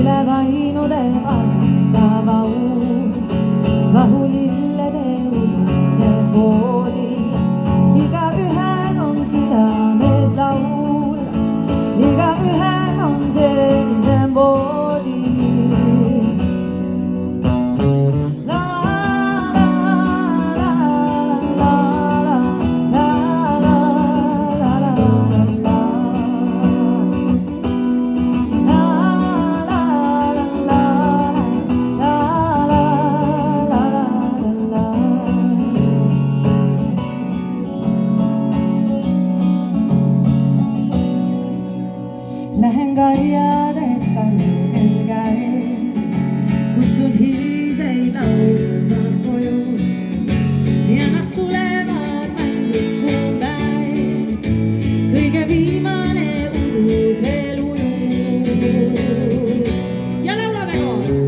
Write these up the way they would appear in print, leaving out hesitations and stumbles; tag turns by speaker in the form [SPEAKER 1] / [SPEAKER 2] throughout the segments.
[SPEAKER 1] ülevainode valendava uur, vahulillede udune voodi. Igaühel on südames laul, igaühel on sellisem voodi. Lähen karjade karjudel käes, kutsun hiliseid laulma koju ja nad tulevad mängiku käest, kõige viimane udusel ujub. Ja laulame koos!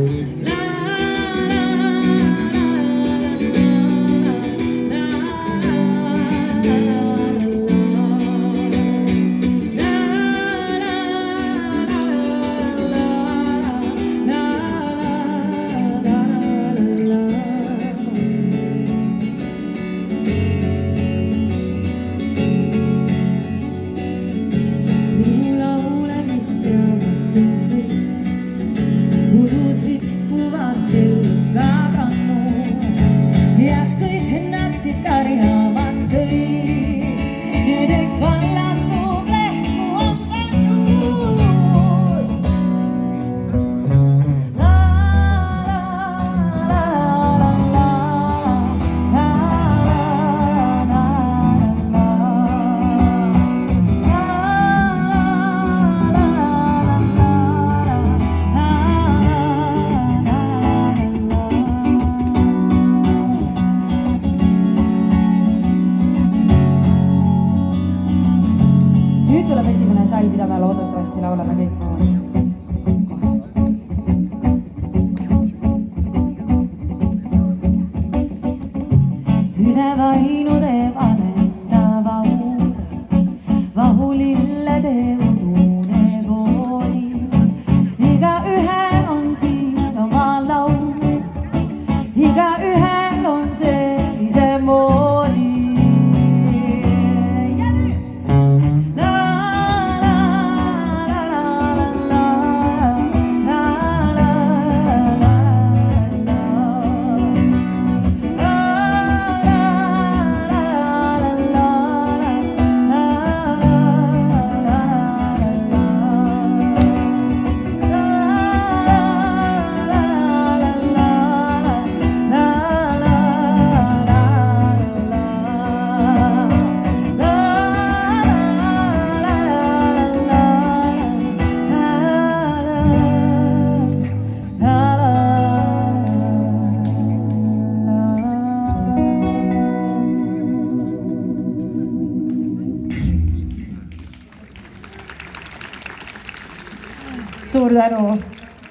[SPEAKER 1] Udus rippuvad kelluga kannud ja kõik ennatsid karjavad sõid. Nüüd üks vallatum lehmu on pannud. Nüüd tuleb esimene salm, mida me loodetavasti laulame kõik koos. Ülevainude valendava uur, vahulillede udune voodi. Igaühel on siin oma laul, igaühel on sellise moodi. Suur tänu!